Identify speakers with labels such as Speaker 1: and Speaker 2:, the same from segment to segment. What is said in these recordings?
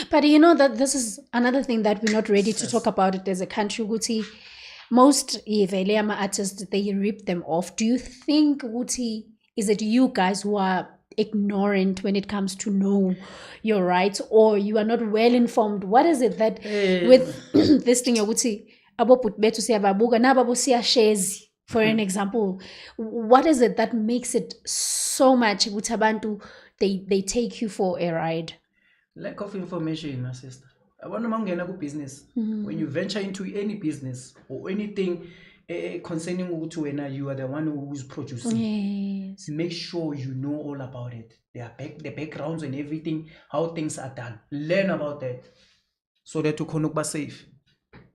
Speaker 1: But you know that this is another thing that we're not ready to talk about it as a country. Guti, most vele artists, they rip them off. Do you think, Guti, is it you guys who are ignorant when it comes to know your rights, or you are not well informed? What is it that with this thing, Guti, abo put betu siyababuka na babo siyashezi, for an example, what is it that makes it so much Abantu they take you for a ride?
Speaker 2: Lack of information, my sister. I want to go business. When you venture into any business or anything concerning Utuena, you are the one who is producing.
Speaker 1: Yes.
Speaker 2: Make sure you know all about it. The backgrounds and everything, how things are done. Learn about that so that you can be safe.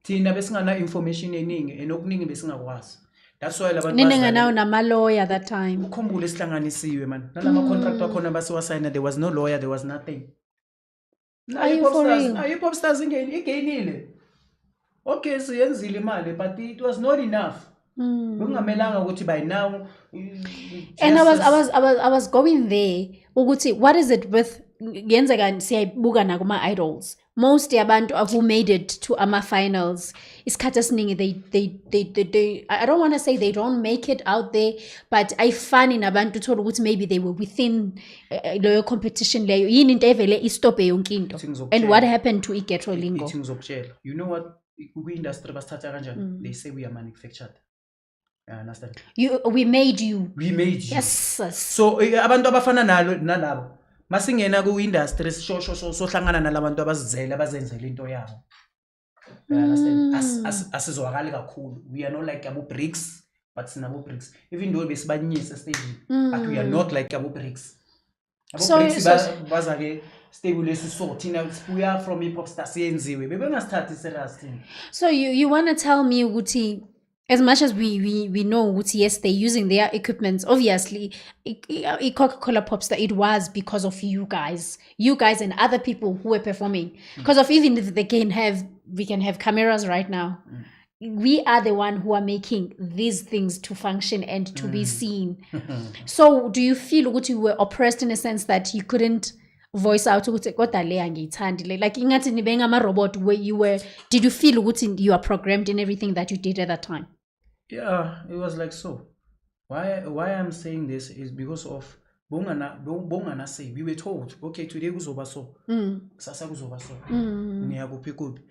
Speaker 2: Tina besingana information eningi enokuningi besingakwazi. That's why labantu
Speaker 1: Ninenganawo nama-lawyer that time.
Speaker 2: Ukhumbule sihlanganisiwe man. Nalama contract wakhona basiwasayina, there was no lawyer, there was nothing.
Speaker 1: Are you for real?
Speaker 2: Are you pop stars ingenile? Okay, siyenzile imali, but it was not enough. Bekungamelanga ukuthi by now.
Speaker 1: And I was going there ukuthi what is it with yenzeka siyayibuka na kuma idols. Most yabantu who made it to ama-finals isikhathi esiningi they I don't want to say they don't make it out there, but ayifani nabantu uthola ukuthi maybe they were within leyo competition leyo yini into evele istophe yonke into. And what happened to Igetro Lingo?
Speaker 2: You know what kwi-industry basithatha kanjani? They say we are manufactured. I understand.
Speaker 1: We made you.
Speaker 2: Yes.
Speaker 1: So
Speaker 2: abantu abafana nalabo masingena ku-industry sohlangana nalabantu abazizele abazenzela into yabo. I understand. Asizwakali kakhulu. We are not like Abu Bricks, but sinabo Bricks. Even though besibanyisa stage, but we are not like Abu Bricks. Abu Bricks bazake stable esiso thina we are from hip hop stars yenziwe. Bebengasithathi serious thing.
Speaker 1: So you want to tell me ukuthi as much as we know ukuthi yes they're using their equipment, obviously Coca-Cola Popstar, it was because of you guys and other people who were performing, because of even if we can have cameras right now, we are the one who are making these things to function and to be seen. So do you feel ukuthi you were oppressed in a sense that you couldn't voice out ukuthi kodwa le angiyithandi, like ingathi nibe ngama-robot where you were? Did you feel ukuthi you are programmed in everything that you did at that time?
Speaker 2: Yeah, it was like so. Why I'm saying this is because of bongana say we were told, okay, today kuzoba so, kusasa kuzoba so, niyakuphi kuphi.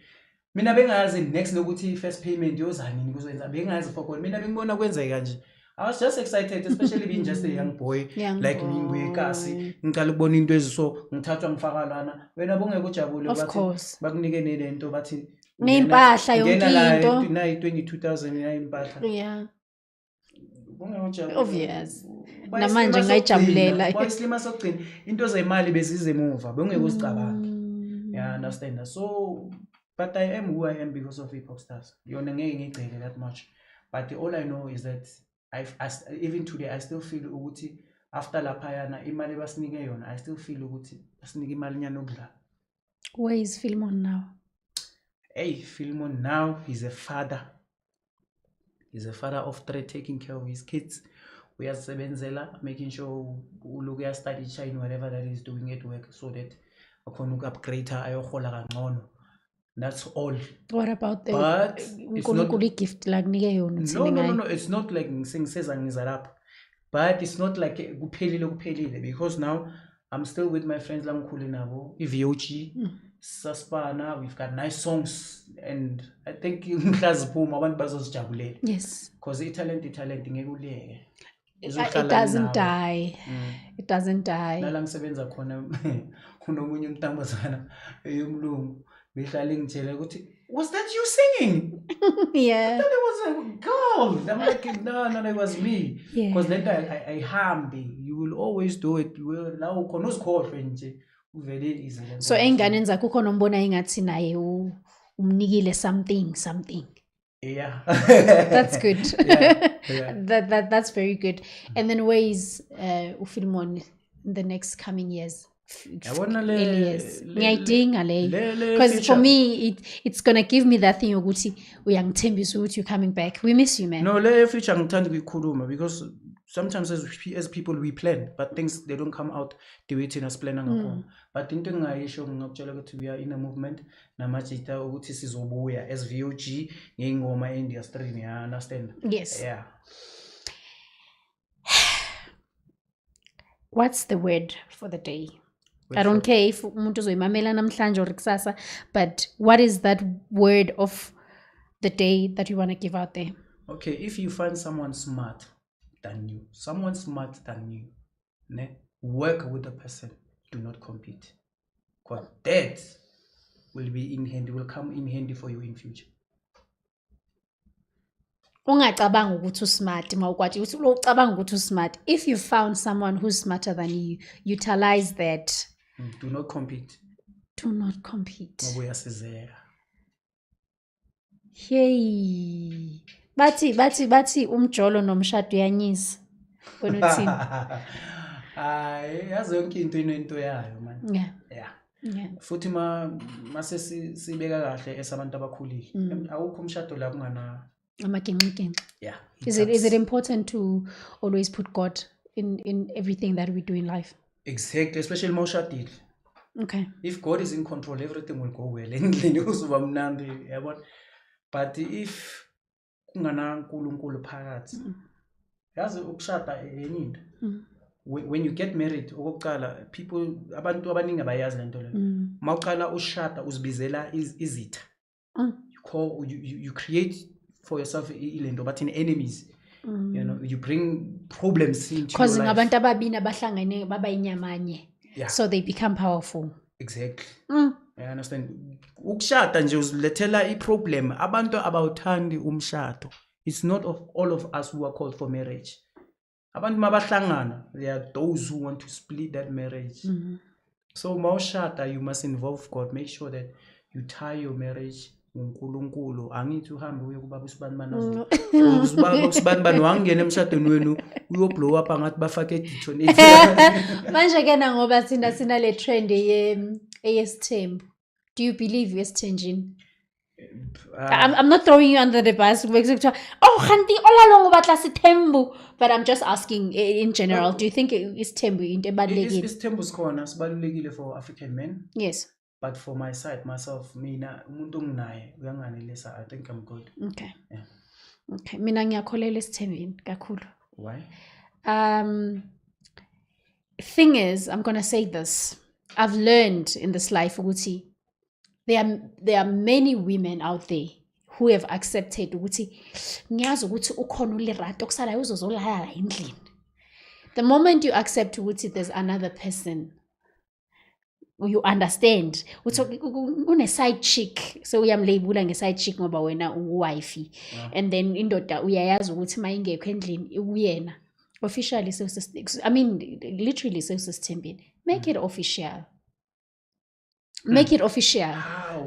Speaker 2: Mina bengazi next nokuthi first payment yozani nikuzoyenza, bengazi for mina bengibona kwenzeka nje. I was just excited, especially being just a young boy, like me ngikasi ngicala ukubona into eziso ngithathwa ngifaka lana wena bongeke ujabule bathi bakunike nento bathi
Speaker 1: nempahla yonke into
Speaker 2: na 22,000 na impahla.
Speaker 1: Yeah, obvious. Namanje ngayijabulela
Speaker 2: bayislima sokugcina into zemali bezize emuva bengeke uzicabanga. Yeah, understand. So but I am who I am because of hip hop stars. Yona ngeke ngigcele that much, but all I know is that even today I still feel ukuthi after laphayana imali basinike yona, I still feel ukuthi basinike imali nyana okudla.
Speaker 1: Where is Philemon now?
Speaker 2: Hey, Philemon now, he's a father. He's a father of 3, taking care of his kids. We are sebenzela, making sure uluke ya study China, whatever that is doing at work, so that akhona upgrade ayohola kangcono. That's all.
Speaker 1: What about the
Speaker 2: but it's not
Speaker 1: gift like nike yona?
Speaker 2: No, it's not like sengisa ngizalapha, but it's not like kuphelile because now I'm still with my friends lamkhulu nabo iVOG Saspana. We've got nice songs, and I think mhlaziphuma abantu bazozijabulela.
Speaker 1: Yes,
Speaker 2: because talent ngeke uleke.
Speaker 1: It doesn't die. It doesn't die.
Speaker 2: Nala ngisebenza khona kunomunye umntambazana eyomlungu behlale ngitshela ukuthi, was that you singing?
Speaker 1: Yeah,
Speaker 2: I thought it was a girl. I'm like, no, it was me. Because later I hambi. You will always do it. La ukhona uzikhohlwe nje uvele easy.
Speaker 1: So enganeni zakho ukhona umbona engathi naye umnikile something.
Speaker 2: Yeah.
Speaker 1: That's good.
Speaker 2: Yeah.
Speaker 1: That's very good. And then where is Philemon in the next coming years? Because for me it's gonna give me that thing ukuthi uyangithembisa ukuthi you're coming back. We miss you, man.
Speaker 2: No, le future ngithanda ukuyikhuluma because sometimes as people we plan, but things they don't come out the way thina siplana ngakhona. But into engingayisho ngingakutshela ukuthi we are in a movement namajita ukuthi sizobuya as VOG ngeingoma e-industry, ya understand?
Speaker 1: Yes.
Speaker 2: Yeah.
Speaker 1: What's the word for the day? I don't care if umuntu uzoyimamela namhlanje or kusasa, but what is that word of the day that you want to give out there?
Speaker 2: Okay, if you find someone smarter than you, ne, work with the person. Do not compete. Because that will come in handy for you in future.
Speaker 1: Ungacabanga ukuthi usmart mawukwathi ucabanga ukuthi usmart. If you found someone who's smarter than you, utilize that.
Speaker 2: Do not compete.
Speaker 1: Do not compete.
Speaker 2: Ngobuyasizeka.
Speaker 1: Hey. Bathi umjolo nomshado uyanyisa. Wena uthini?
Speaker 2: Hayi, yazi yonke into yayo man.
Speaker 1: Yeah.
Speaker 2: Yeah. Futhi mase sibeka kahle esabantu abakhulile. Awukho umshado la kungana
Speaker 1: Amagenqegenqe.
Speaker 2: Yeah.
Speaker 1: Is it important to always put God in everything that we do in life?
Speaker 2: Exactly, especially mawushadile.
Speaker 1: Okay.
Speaker 2: If God is in control, everything will go well. Endlini uzoba mnandi, yabona. But if kungana uNkulunkulu phakathi, yazi ukushada enye into. When you get married, okokuqala abantu abaningi abayazi lento leyo. Mawuqala ushada uzibizela izitha. You create for yourself ilento but in enemies. You know, you bring problems into your life.
Speaker 1: Because ngabantu ababini abahlangene baba inyamanye.
Speaker 2: Yeah.
Speaker 1: So they become powerful.
Speaker 2: Exactly. I understand. Ukushada nje uzilethela iproblem. Abantu abawuthandi umshado. It's not of all of us who are called for marriage. Abantu mabahlangana, there are those who want to split that marriage. So mawushada, you must involve God. Make sure that you tie your marriage uNkulunkulu. Angithi uhambe uye kubaba usibanibani nazo. Ubaba usibanibani wangena emshadweni wenu uyoblow up ngathi bafake editho nethi.
Speaker 1: Manje ke na ngoba sina le trend eyesithembu. Do you believe yesithenjini? I'm not throwing you under the bus. Oh, khanti olalongo batla sithembu. But I'm just asking in general, do you think isithembu into ebalulekile?
Speaker 2: Isithembu sikhona sibalulekile for African men.
Speaker 1: Yes.
Speaker 2: But for myself, mina umuntu onginaye uyanganelisa. I think I'm good.
Speaker 1: Okay. Yeah. Okay. Mina ngiyakholela esithembini kakhulu.
Speaker 2: Why?
Speaker 1: Thing is, I'm going to say this. I've learned in this life ukuthi there are many women out there who have accepted ukuthi ngiyazi ukuthi ukhona ulirato kusala uzozolala endlini. The moment you accept ukuthi there's another person, you understand ukuthi une side chick, so uyamlabela nge-side chick ngoba wena uwife. And then indoda uyayazi ukuthi mayingekho endlini uyena. Officially, literally, make it official. Make it official.
Speaker 2: How?